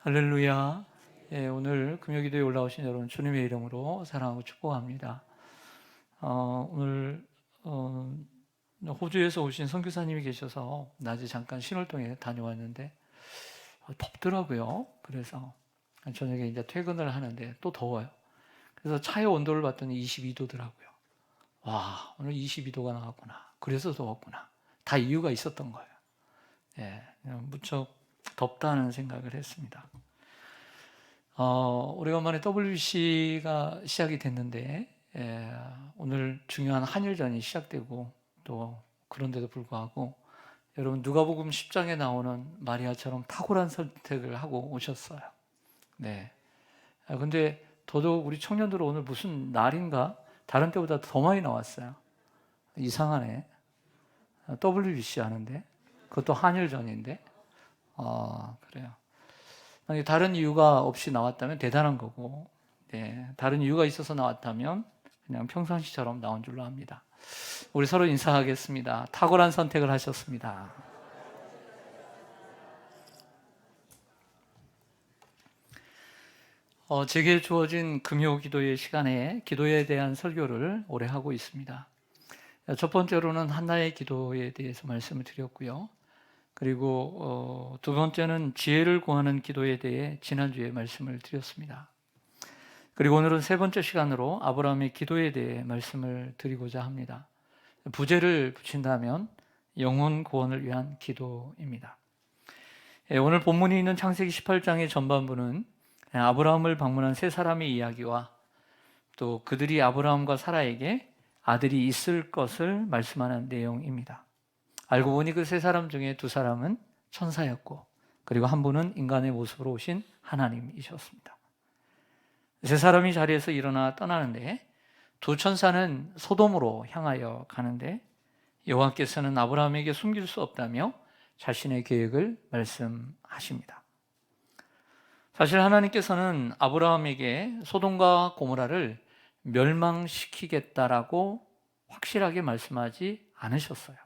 할렐루야. 예, 오늘 금요기도에 올라오신 여러분 주님의 이름으로 사랑하고 축복합니다. 오늘 호주에서 오신 선교사님이 계셔서 낮에 잠깐 신월동에 다녀왔는데 덥더라고요. 그래서 저녁에 이제 퇴근을 하는데 또 더워요. 그래서 차의 온도를 봤더니 22도더라고요. 와, 오늘 22도가 나왔구나. 그래서 더웠구나. 다 이유가 있었던 거예요. 예, 무척 덥다는 생각을 했습니다. 오래간만에 WBC가 시작이 됐는데, 오늘 중요한 한일전이 시작되고, 또 그런데도 불구하고, 여러분 누가복음 10장에 나오는 마리아처럼 탁월한 선택을 하고 오셨어요. 네. 근데 더더욱 우리 청년들은 오늘 무슨 날인가? 다른 때보다 더 많이 나왔어요. 이상하네. WBC 하는데, 그것도 한일전인데, 그래요. 만약에 다른 이유가 없이 나왔다면 대단한 거고, 다른 이유가 있어서 나왔다면 그냥 평상시처럼 나온 줄로 압니다. 우리 서로 인사하겠습니다. 탁월한 선택을 하셨습니다. 제게 주어진 금요 기도의 시간에 기도에 대한 설교를 오래 하고 있습니다. 첫 번째로는 한나의 기도에 대해서 말씀을 드렸고요. 그리고 두 번째는 지혜를 구하는 기도에 대해 지난주에 말씀을 드렸습니다. 그리고 오늘은 세 번째 시간으로 아브라함의 기도에 대해 말씀을 드리고자 합니다. 부제를 붙인다면 영혼 구원을 위한 기도입니다. 오늘 본문이 있는 창세기 18장의 전반부는 아브라함을 방문한 세 사람의 이야기와 또 그들이 아브라함과 사라에게 아들이 있을 것을 말씀하는 내용입니다. 알고 보니 그 세 사람 중에 두 사람은 천사였고, 그리고 한 분은 인간의 모습으로 오신 하나님이셨습니다. 세 사람이 자리에서 일어나 떠나는데 두 천사는 소돔으로 향하여 가는데 여호와께서는 아브라함에게 숨길 수 없다며 자신의 계획을 말씀하십니다. 사실 하나님께서는 아브라함에게 소돔과 고모라를 멸망시키겠다라고 확실하게 말씀하지 않으셨어요.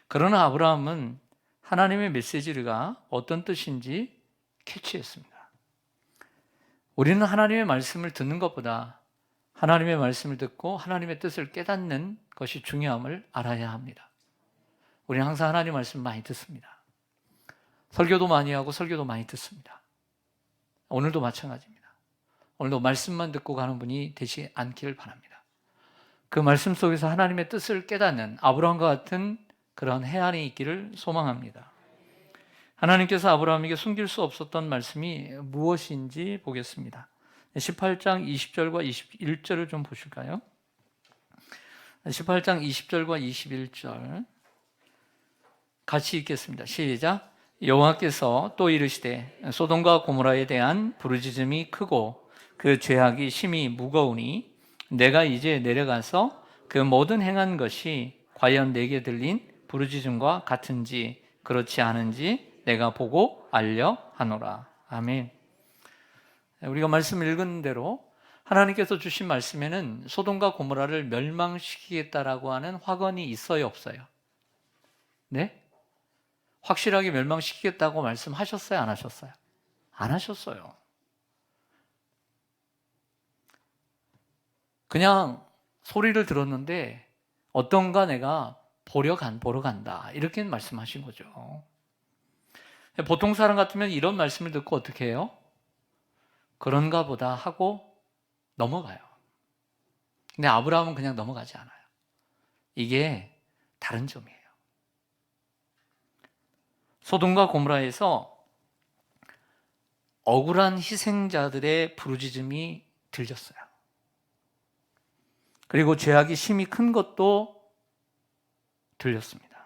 그러나 아브라함은 하나님의 메시지가 어떤 뜻인지 캐치했습니다. 우리는 하나님의 말씀을 듣는 것보다 하나님의 말씀을 듣고 하나님의 뜻을 깨닫는 것이 중요함을 알아야 합니다. 우리는 항상 하나님의 말씀을 많이 듣습니다. 설교도 많이 하고 설교도 많이 듣습니다. 오늘도 마찬가지입니다. 오늘도 말씀만 듣고 가는 분이 되지 않기를 바랍니다. 그 말씀 속에서 하나님의 뜻을 깨닫는 아브라함과 같은 그런 해안이 있기를 소망합니다. 하나님께서 아브라함에게 숨길 수 없었던 말씀이 무엇인지 보겠습니다. 18장 20절과 21절을 좀 보실까요? 18장 20절과 21절 같이 읽겠습니다. 시작. 여호와께서 또 이르시되 소돔과 고모라에 대한 부르짖음이 크고 그 죄악이 심히 무거우니 내가 이제 내려가서 그 모든 행한 것이 과연 내게 들린 부르짖음과 같은지 그렇지 않은지 내가 보고 알려 하노라. 아멘. 우리가 말씀 읽은 대로 하나님께서 주신 말씀에는 소돔과 고모라를 멸망시키겠다라고 하는 확언이 있어요, 없어요? 네? 확실하게 멸망시키겠다고 말씀하셨어요, 안 하셨어요? 안 하셨어요. 그냥 소리를 들었는데 어떤가 내가 보러 간다 이렇게 말씀하신 거죠. 보통 사람 같으면 이런 말씀을 듣고 어떻게 해요? 그런가 보다 하고 넘어가요. 근데 아브라함은 그냥 넘어가지 않아요. 이게 다른 점이에요. 소돔과 고모라에서 억울한 희생자들의 부르짖음이 들렸어요. 그리고 죄악이 심히 큰 것도 들렸습니다.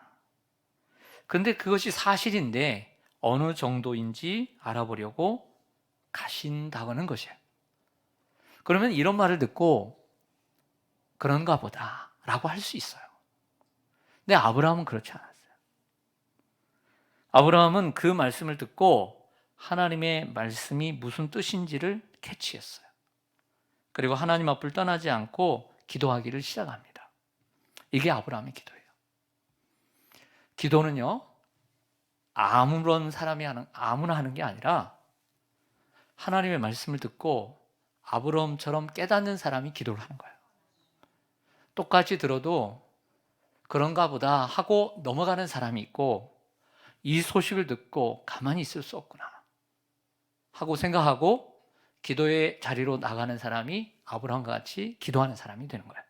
그런데 그것이 사실인데 어느 정도인지 알아보려고 가신다고는 것이에요. 그러면 이런 말을 듣고 그런가 보다 라고 할 수 있어요. 근데 아브라함은 그렇지 않았어요. 아브라함은 그 말씀을 듣고 하나님의 말씀이 무슨 뜻인지를 캐치했어요. 그리고 하나님 앞을 떠나지 않고 기도하기를 시작합니다. 이게 아브라함의 기도예요. 기도는요, 아무런 사람이 아무나 하는 게 아니라 하나님의 말씀을 듣고 아브라함처럼 깨닫는 사람이 기도를 하는 거예요. 똑같이 들어도 그런가 보다 하고 넘어가는 사람이 있고, 이 소식을 듣고 가만히 있을 수 없구나 하고 생각하고 기도의 자리로 나가는 사람이 아브라함과 같이 기도하는 사람이 되는 거예요.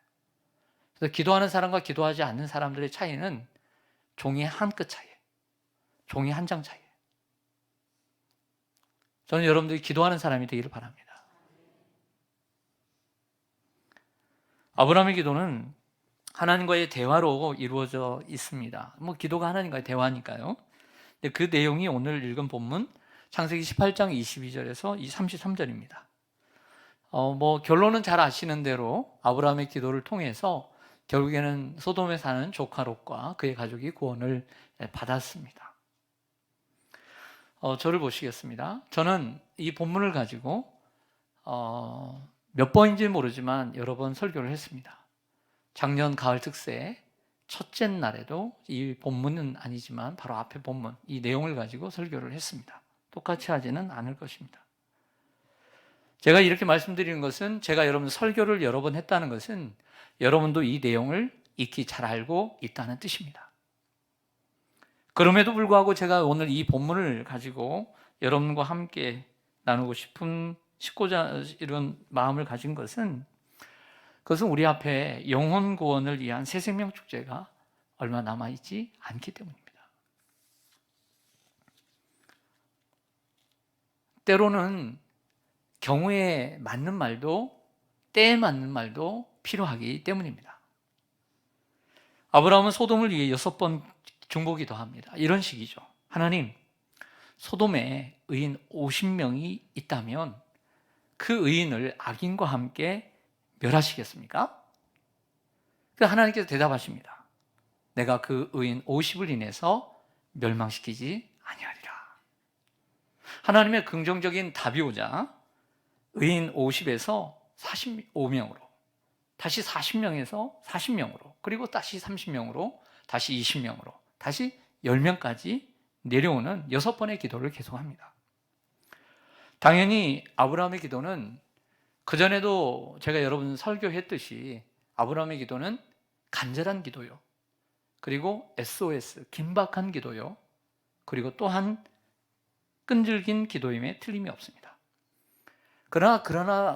그래서 기도하는 사람과 기도하지 않는 사람들의 차이는 종이 한 끗 차이예요. 종이 한 장 차이예요. 저는 여러분들이 기도하는 사람이 되기를 바랍니다. 아브라함의 기도는 하나님과의 대화로 이루어져 있습니다. 기도가 하나님과의 대화니까요. 근데 그 내용이 오늘 읽은 본문 창세기 18장 22절에서 33절입니다. 결론은 잘 아시는 대로 아브라함의 기도를 통해서 결국에는 소돔에 사는 조카 롯과 그의 가족이 구원을 받았습니다. 저를 보시겠습니다. 저는 이 본문을 가지고 몇 번인지 모르지만 여러 번 설교를 했습니다. 작년 가을 특세 첫째 날에도 이 본문은 아니지만 바로 앞에 본문, 이 내용을 가지고 설교를 했습니다. 똑같이 하지는 않을 것입니다. 제가 이렇게 말씀드리는 것은, 제가 여러분 설교를 여러 번 했다는 것은 여러분도 이 내용을 익히 잘 알고 있다는 뜻입니다. 그럼에도 불구하고 제가 오늘 이 본문을 가지고 여러분과 함께 나누고 싶고자 이런 마음을 가진 것은, 그것은 우리 앞에 영혼 구원을 위한 새 생명 축제가 얼마 남아있지 않기 때문입니다. 때로는 경우에 맞는 말도, 때에 맞는 말도 필요하기 때문입니다. 아브라함은 소돔을 위해 6번 중보기도 합니다. 이런 식이죠. 하나님, 소돔에 의인 50명이 있다면 그 의인을 악인과 함께 멸하시겠습니까? 그래서 하나님께서 대답하십니다. 내가 그 의인 50을 인해서 멸망시키지 아니하리라. 하나님의 긍정적인 답이 오자 의인 50에서 45명으로, 다시 40명에서 40명으로, 그리고 다시 30명으로, 다시 20명으로, 다시 10명까지 내려오는 6번의 기도를 계속합니다. 당연히 아브라함의 기도는, 그전에도 제가 여러분 설교했듯이 아브라함의 기도는 간절한 기도요, 그리고 SOS, 긴박한 기도요, 그리고 또한 끈질긴 기도임에 틀림이 없습니다. 그러나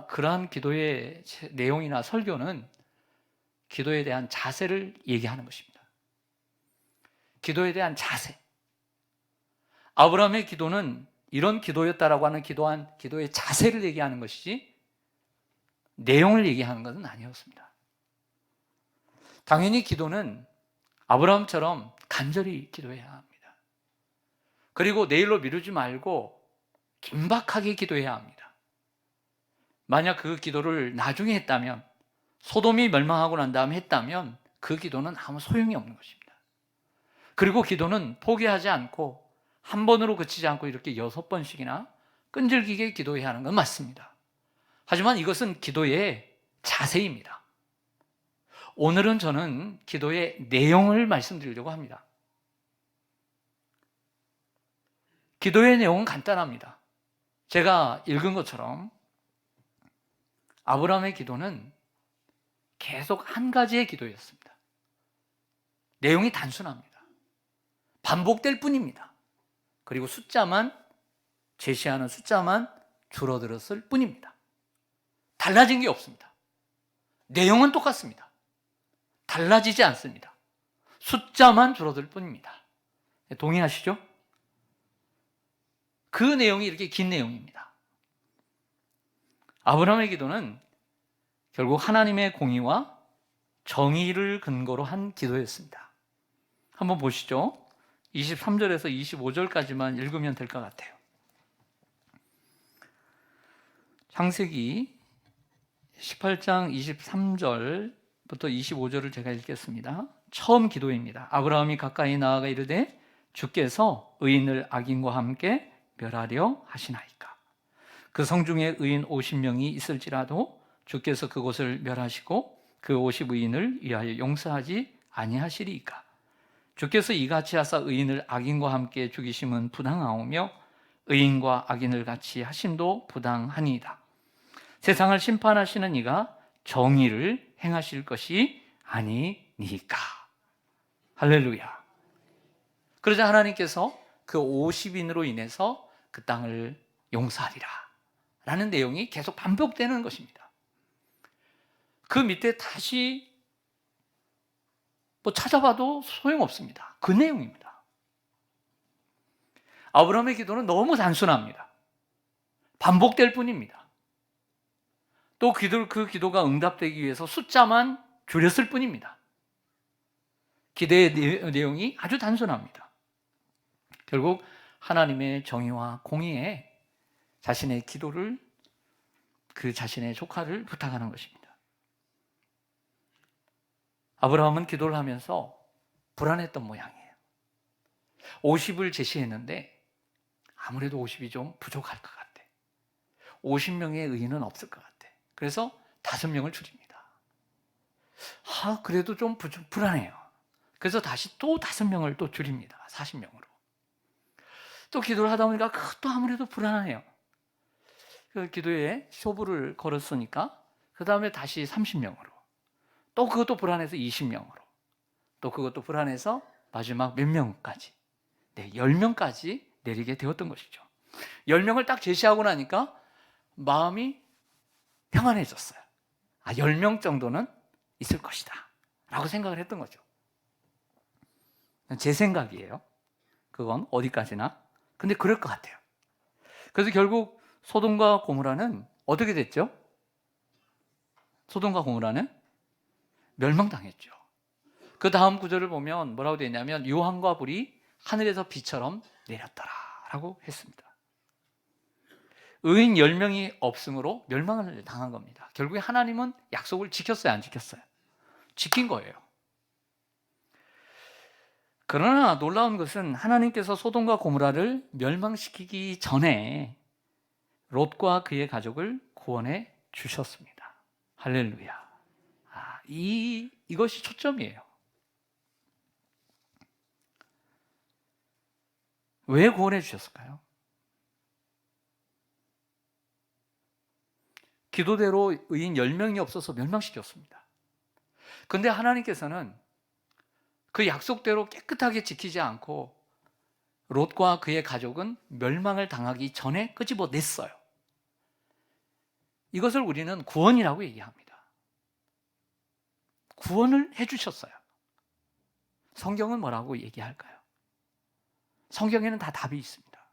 그러한 기도의 내용이나 설교는 기도에 대한 자세를 얘기하는 것입니다. 기도에 대한 자세. 아브라함의 기도는 이런 기도였다라고 하는 기도의 자세를 얘기하는 것이지 내용을 얘기하는 것은 아니었습니다. 당연히 기도는 아브라함처럼 간절히 기도해야 합니다. 그리고 내일로 미루지 말고 긴박하게 기도해야 합니다. 만약 그 기도를 나중에 했다면, 소돔이 멸망하고 난 다음에 했다면 그 기도는 아무 소용이 없는 것입니다. 그리고 기도는 포기하지 않고 한 번으로 그치지 않고 이렇게 6번씩이나 끈질기게 기도해야 하는 건 맞습니다. 하지만 이것은 기도의 자세입니다. 오늘은 저는 기도의 내용을 말씀드리려고 합니다. 기도의 내용은 간단합니다. 제가 읽은 것처럼 아브라함의 기도는 계속 한 가지의 기도였습니다. 내용이 단순합니다. 반복될 뿐입니다. 그리고 제시하는 숫자만 줄어들었을 뿐입니다. 달라진 게 없습니다. 내용은 똑같습니다. 달라지지 않습니다. 숫자만 줄어들 뿐입니다. 동의하시죠? 그 내용이 이렇게 긴 내용입니다. 아브라함의 기도는 결국 하나님의 공의와 정의를 근거로 한 기도였습니다. 한번 보시죠. 23절에서 25절까지만 읽으면 될 것 같아요. 창세기 18장 23절부터 25절을 제가 읽겠습니다. 처음 기도입니다. 아브라함이 가까이 나아가 이르되 주께서 의인을 악인과 함께 멸하려 하시나이까. 그 성중에 의인 50명이 있을지라도 주께서 그곳을 멸하시고 그 50 의인을 위하여 용서하지 아니하시리이까. 주께서 이같이 하사 의인을 악인과 함께 죽이심은 부당하오며 의인과 악인을 같이 하심도 부당하니이다. 세상을 심판하시는 이가 정의를 행하실 것이 아니니까. 할렐루야. 그러자 하나님께서 그 50인으로 인해서 그 땅을 용서하리라 라는 내용이 계속 반복되는 것입니다. 그 밑에 다시 찾아봐도 소용없습니다. 그 내용입니다. 아브라함의 기도는 너무 단순합니다. 반복될 뿐입니다. 또 그 기도가 응답되기 위해서 숫자만 줄였을 뿐입니다. 기도의 내용이 아주 단순합니다. 결국 하나님의 정의와 공의에 자신의 기도를, 그 자신의 조카를 부탁하는 것입니다. 아브라함은 기도를 하면서 불안했던 모양이에요. 50을 제시했는데 아무래도 50이 좀 부족할 것 같아. 50명의 의인은 없을 것 같아. 그래서 5명을 줄입니다. 그래도 좀 불안해요. 그래서 다시 또 5명을 또 줄입니다. 40명으로. 또 기도를 하다 보니까 또 아무래도 불안해요. 그 기도에 쇼부를 걸었으니까 그 다음에 다시 30명으로. 또 그것도 불안해서 20명으로. 또 그것도 불안해서 마지막 몇 명까지. 10명까지 내리게 되었던 것이죠. 10명을 딱 제시하고 나니까 마음이 평안해졌어요. 10명 정도는 있을 것이다 라고 생각을 했던 거죠. 제 생각이에요. 그건 어디까지나. 근데 그럴 것 같아요. 그래서 결국 소돔과 고모라는 어떻게 됐죠? 소돔과 고모라는 멸망당했죠. 그 다음 구절을 보면 뭐라고 되어 있냐면 유황과 불이 하늘에서 비처럼 내렸더라 라고 했습니다. 의인 10명이 없으므로 멸망을 당한 겁니다. 결국에 하나님은 약속을 지켰어요, 안 지켰어요? 지킨 거예요. 그러나 놀라운 것은 하나님께서 소돔과 고모라를 멸망시키기 전에 롯과 그의 가족을 구원해 주셨습니다. 할렐루야. 이것이 초점이에요. 왜 구원해 주셨을까요? 기도대로 의인 10명이 없어서 멸망시켰습니다. 그런데 하나님께서는 그 약속대로 깨끗하게 지키지 않고 롯과 그의 가족은 멸망을 당하기 전에 끄집어냈어요. 이것을 우리는 구원이라고 얘기합니다. 구원을 해주셨어요. 성경은 뭐라고 얘기할까요? 성경에는 다 답이 있습니다.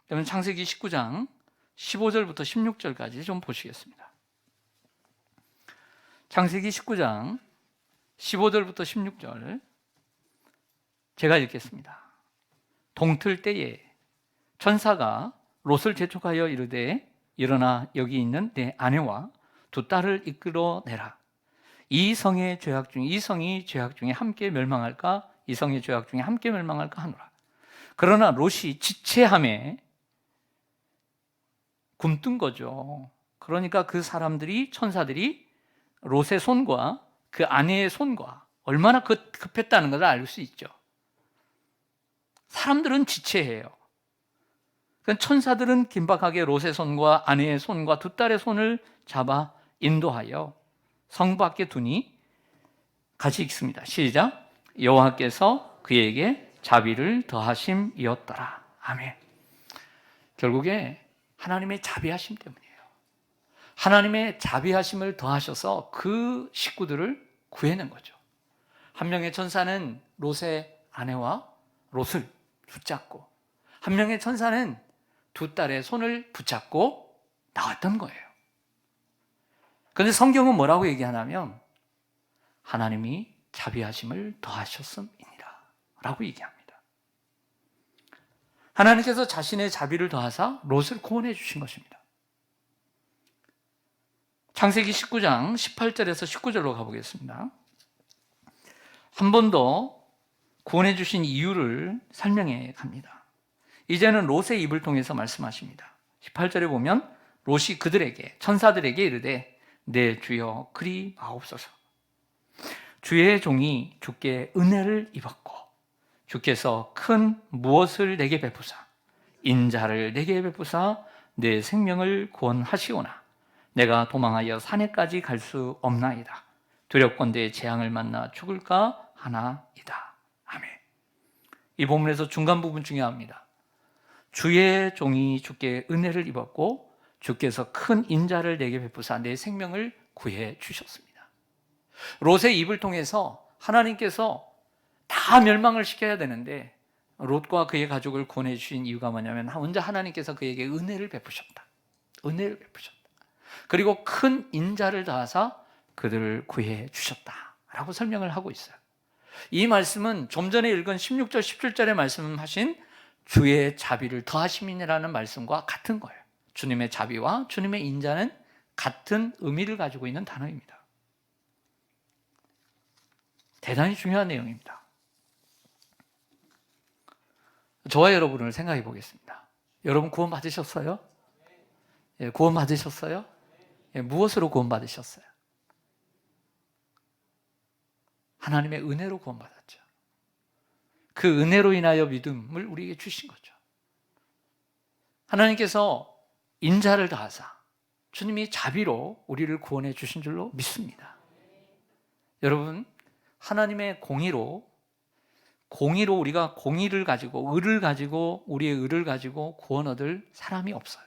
그러면 창세기 19장 15절부터 16절까지 좀 보시겠습니다. 창세기 19장 15절부터 16절 제가 읽겠습니다. 동틀 때에 천사가 롯을 재촉하여 이르되 일어나 여기 있는 내 아내와 두 딸을 이끌어내라. 이 성이 죄악 중에 함께 멸망할까? 이 성의 죄악 중에 함께 멸망할까 하노라. 그러나 롯이 지체함에 굼뜬 거죠. 그러니까 그 사람들이, 천사들이 롯의 손과 그 아내의 손과 얼마나 급했다는 것을 알 수 있죠. 사람들은 지체해요. 천사들은 긴박하게 롯의 손과 아내의 손과 두 딸의 손을 잡아 인도하여 성 밖에 두니, 같이 읽습니다. 시작. 여호와께서 그에게 자비를 더하심이었더라. 아멘. 결국에 하나님의 자비하심 때문이에요. 하나님의 자비하심을 더하셔서 그 식구들을 구해낸 거죠. 한 명의 천사는 롯의 아내와 롯을 붙잡고, 한 명의 천사는 두 딸의 손을 붙잡고 나왔던 거예요. 그런데 성경은 뭐라고 얘기하냐면 하나님이 자비하심을 더하셨음이니라 라고 얘기합니다. 하나님께서 자신의 자비를 더하사 롯을 구원해 주신 것입니다. 창세기 19장 18절에서 19절로 가보겠습니다. 한 번 더 구원해 주신 이유를 설명해 갑니다. 이제는 롯의 입을 통해서 말씀하십니다. 18절에 보면 롯이 그들에게, 천사들에게 이르되 내 주여 그리 마옵소서. 주의 종이 주께 은혜를 입었고 주께서 큰 무엇을 내게 베푸사 인자를 내게 베푸사 내 생명을 구원하시오나 내가 도망하여 산에까지 갈 수 없나이다. 두렵건대 재앙을 만나 죽을까 하나이다. 아멘. 이 본문에서 중간 부분 중요합니다. 주의 종이 주께 은혜를 입었고 주께서 큰 인자를 내게 베푸사 내 생명을 구해 주셨습니다. 롯의 입을 통해서 하나님께서 다 멸망을 시켜야 되는데 롯과 그의 가족을 구원해 주신 이유가 뭐냐면 먼저 하나님께서 그에게 은혜를 베푸셨다. 은혜를 베푸셨다. 그리고 큰 인자를 다하사 그들을 구해 주셨다라고 설명을 하고 있어요. 이 말씀은 좀 전에 읽은 16절, 17절에 말씀하신 주의 자비를 더하심이라는 말씀과 같은 거예요. 주님의 자비와 주님의 인자는 같은 의미를 가지고 있는 단어입니다. 대단히 중요한 내용입니다. 저와 여러분을 생각해 보겠습니다. 여러분 구원 받으셨어요? 예, 구원 받으셨어요? 예, 무엇으로 구원 받으셨어요? 하나님의 은혜로 구원 받았죠. 그 은혜로 인하여 믿음을 우리에게 주신 거죠. 하나님께서 인자를 다하사 주님이 자비로 우리를 구원해 주신 줄로 믿습니다. 여러분, 하나님의 공의로 우리가 공의를 가지고 의를 가지고 우리의 의를 가지고 구원 얻을 사람이 없어요.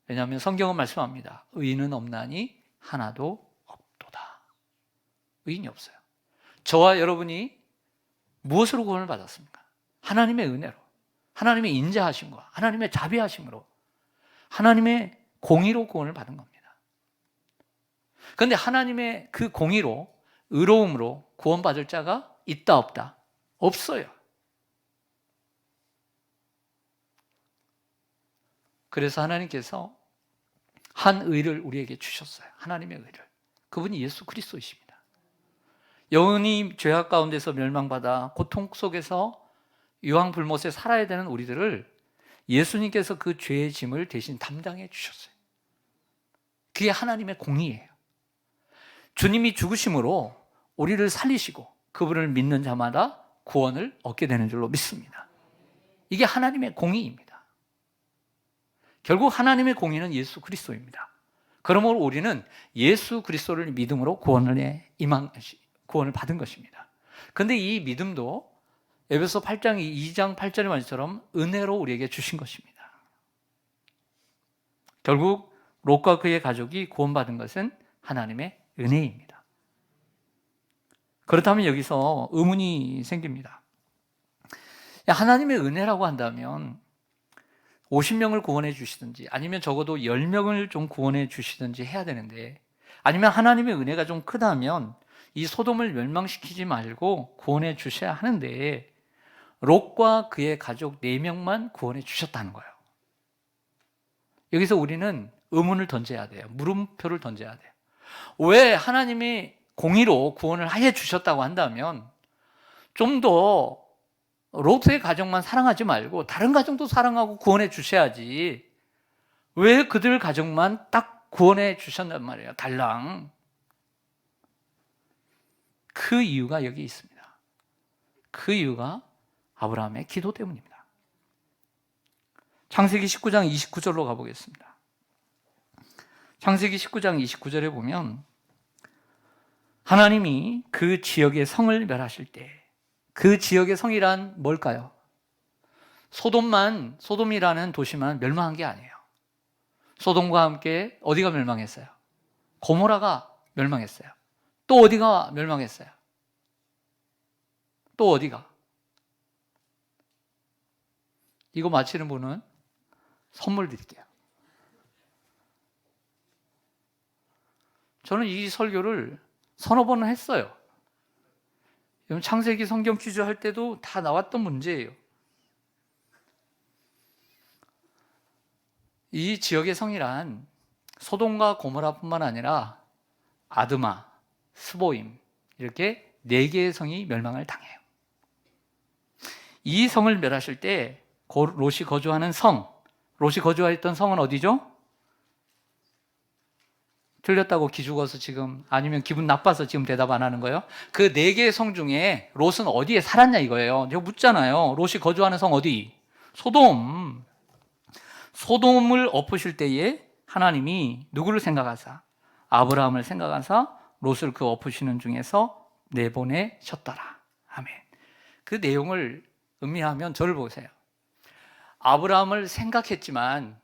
왜냐하면 성경은 말씀합니다. 의인은 없나니 하나도 없도다. 의인이 없어요. 저와 여러분이 무엇으로 구원을 받았습니까? 하나님의 은혜로, 하나님의 인자하심과 하나님의 자비하심으로, 하나님의 공의로 구원을 받은 겁니다. 그런데 하나님의 그 공의로, 의로움으로 구원받을 자가 있다 없다? 없어요. 그래서 하나님께서 한 의를 우리에게 주셨어요. 하나님의 의를. 그분이 예수 그리스도이십니다. 영원히 죄악 가운데서 멸망받아 고통 속에서 유황불못에 살아야 되는 우리들을 예수님께서 그 죄의 짐을 대신 담당해 주셨어요. 그게 하나님의 공의예요. 주님이 죽으심으로 우리를 살리시고 그분을 믿는 자마다 구원을 얻게 되는 줄로 믿습니다. 이게 하나님의 공의입니다. 결국 하나님의 공의는 예수 그리스도입니다. 그러므로 우리는 예수 그리스도를 믿음으로 구원을 받은 것입니다. 그런데 이 믿음도 에베소 8장 2장 8절의 말씀처럼 은혜로 우리에게 주신 것입니다. 결국 롯과 그의 가족이 구원받은 것은 하나님의 은혜입니다. 그렇다면 여기서 의문이 생깁니다. 하나님의 은혜라고 한다면 50명을 구원해 주시든지 아니면 적어도 10명을 좀 구원해 주시든지 해야 되는데, 아니면 하나님의 은혜가 좀 크다면 이 소돔을 멸망시키지 말고 구원해 주셔야 하는데 롯과 그의 가족 4명만 구원해 주셨다는 거예요. 여기서 우리는 의문을 던져야 돼요. 물음표를 던져야 돼요. 왜 하나님이 공의로 구원을 해 주셨다고 한다면 좀 더 롯의 가정만 사랑하지 말고 다른 가정도 사랑하고 구원해 주셔야지, 왜 그들 가정만 딱 구원해 주셨단 말이에요, 달랑. 그 이유가 여기 있습니다. 그 이유가 아브라함의 기도 때문입니다. 창세기 19장 29절로 가보겠습니다. 창세기 19장 29절에 보면 하나님이 그 지역의 성을 멸하실 때, 그 지역의 성이란 뭘까요? 소돔이라는 도시만 멸망한 게 아니에요. 소돔과 함께 어디가 멸망했어요? 고모라가 멸망했어요. 또 어디가 멸망했어요? 또 어디가? 이거 맞히는 분은 선물 드릴게요. 저는 이 설교를 서너 번은 했어요. 창세기 성경 퀴즈 할 때도 다 나왔던 문제예요. 이 지역의 성이란 소돔과 고모라뿐만 아니라 아드마, 스보임, 이렇게 4개의 성이 멸망을 당해요. 이 성을 멸하실 때 롯이 거주하는 성, 롯이 거주했던 성은 어디죠? 틀렸다고 기죽어서 지금, 아니면 기분 나빠서 지금 대답 안 하는 거예요? 그 4개의 성 중에 롯은 어디에 살았냐 이거예요. 제가 묻잖아요. 롯이 거주하는 성 어디? 소돔. 소돔을 엎으실 때에 하나님이 누구를 생각하사? 아브라함을 생각하사 롯을 그 엎으시는 중에서 내보내셨더라. 아멘. 그 내용을 의미하면 저를 보세요. 아브라함을 생각했지만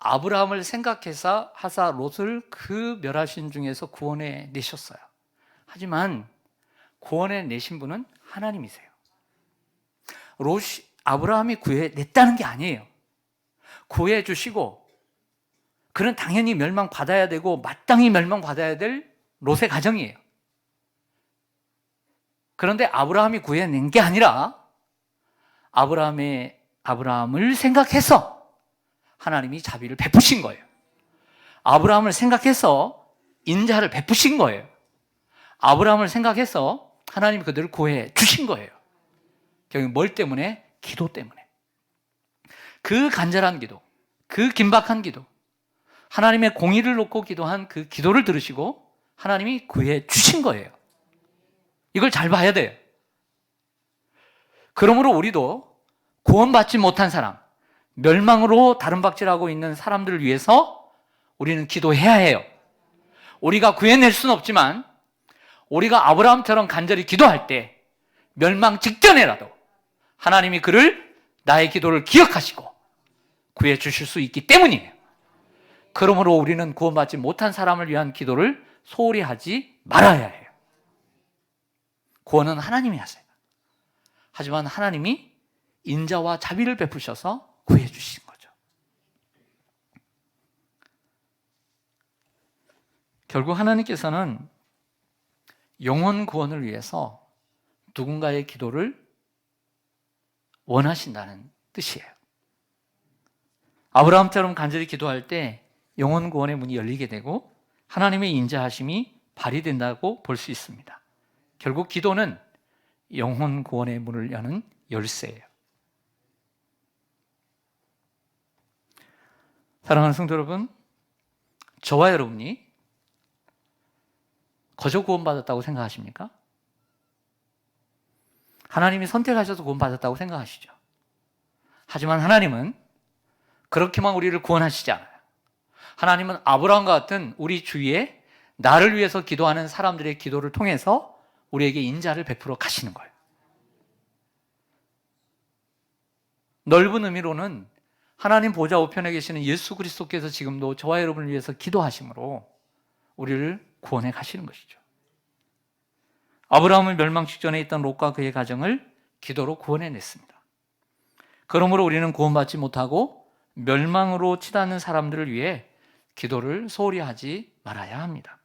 아브라함을 생각해서 하사 롯을 그 멸하신 중에서 구원해 내셨어요. 하지만 구원해 내신 분은 하나님이세요. 롯이 아브라함이 구해 냈다는 게 아니에요. 구해 주시고 그는 당연히 멸망받아야 되고 마땅히 멸망받아야 될 롯의 가정이에요. 그런데 아브라함이 구해낸 게 아니라 아브라함을 생각해서 하나님이 자비를 베푸신 거예요. 아브라함을 생각해서 인자를 베푸신 거예요. 아브라함을 생각해서 하나님이 그들을 구해 주신 거예요. 결국 뭘 때문에? 기도 때문에. 그 간절한 기도, 그 긴박한 기도, 하나님의 공의를 놓고 기도한 그 기도를 들으시고 하나님이 구해 주신 거예요. 이걸 잘 봐야 돼요. 그러므로 우리도 구원받지 못한 사람, 멸망으로 다름박질하고 있는 사람들을 위해서 우리는 기도해야 해요. 우리가 구해낼 수는 없지만 우리가 아브라함처럼 간절히 기도할 때 멸망 직전에라도 하나님이 그를, 나의 기도를 기억하시고 구해 주실 수 있기 때문이에요. 그러므로 우리는 구원받지 못한 사람을 위한 기도를 소홀히 하지 말아야 해요. 구원은 하나님이 하세요. 하지만 하나님이 인자와 자비를 베푸셔서 구해 주신 거죠. 결국 하나님께서는 영혼 구원을 위해서 누군가의 기도를 원하신다는 뜻이에요. 아브라함처럼 간절히 기도할 때 영혼 구원의 문이 열리게 되고 하나님의 인자하심이 발휘된다고 볼 수 있습니다. 결국 기도는 영혼 구원의 문을 여는 열쇠예요. 사랑하는 성도 여러분, 저와 여러분이 거저 구원받았다고 생각하십니까? 하나님이 선택하셔서 구원받았다고 생각하시죠. 하지만 하나님은 그렇게만 우리를 구원하시지 않아요. 하나님은 아브라함과 같은 우리 주위에 나를 위해서 기도하는 사람들의 기도를 통해서 우리에게 인자를 베풀어 가시는 거예요. 넓은 의미로는 하나님 보좌 우편에 계시는 예수 그리스도께서 지금도 저와 여러분을 위해서 기도하심으로 우리를 구원해 가시는 것이죠. 아브라함은 멸망 직전에 있던 롯과 그의 가정을 기도로 구원해냈습니다. 그러므로 우리는 구원받지 못하고 멸망으로 치닫는 사람들을 위해 기도를 소홀히 하지 말아야 합니다.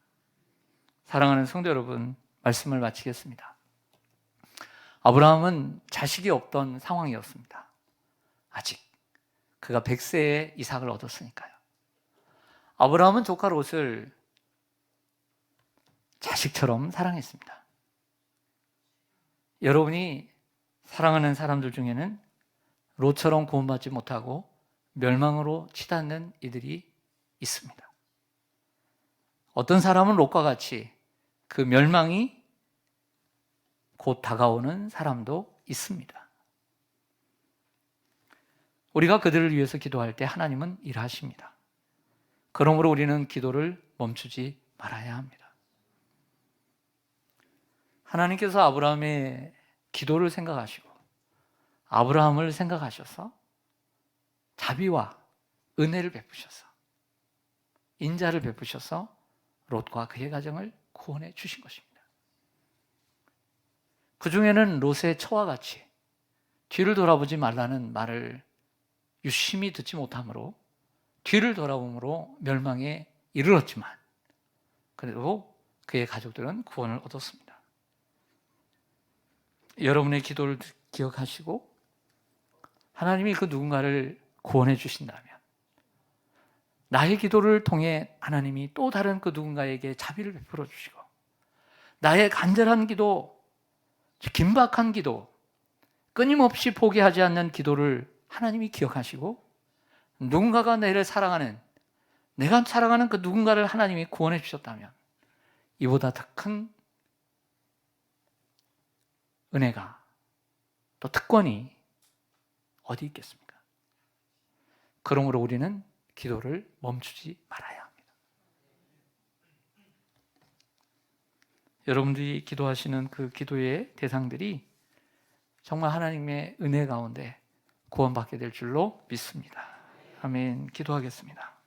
사랑하는 성도 여러분, 말씀을 마치겠습니다. 아브라함은 자식이 없던 상황이었습니다. 아직 그가 100세에 이삭을 얻었으니까요. 아브라함은 조카 롯을 자식처럼 사랑했습니다. 여러분이 사랑하는 사람들 중에는 롯처럼 구원받지 못하고 멸망으로 치닫는 이들이 있습니다. 어떤 사람은 롯과 같이 그 멸망이 곧 다가오는 사람도 있습니다. 우리가 그들을 위해서 기도할 때 하나님은 일하십니다. 그러므로 우리는 기도를 멈추지 말아야 합니다. 하나님께서 아브라함의 기도를 생각하시고 아브라함을 생각하셔서 자비와 은혜를 베푸셔서 인자를 베푸셔서 롯과 그의 가정을 구원해 주신 것입니다. 그 중에는 롯의 처와 같이 뒤를 돌아보지 말라는 말을 유심히 듣지 못함으로 뒤를 돌아봄으로 멸망에 이르렀지만 그래도 그의 가족들은 구원을 얻었습니다. 여러분의 기도를 기억하시고 하나님이 그 누군가를 구원해 주신다면 나의 기도를 통해 하나님이 또 다른 그 누군가에게 자비를 베풀어 주시고 나의 간절한 기도, 긴박한 기도, 끊임없이 포기하지 않는 기도를 하나님이 기억하시고 누군가가 나를 사랑하는, 내가 사랑하는 그 누군가를 하나님이 구원해 주셨다면 이보다 더 큰 은혜가 또 특권이 어디 있겠습니까? 그러므로 우리는 기도를 멈추지 말아야 합니다. 여러분들이 기도하시는 그 기도의 대상들이 정말 하나님의 은혜 가운데 구원받게 될 줄로 믿습니다. 아멘. 기도하겠습니다.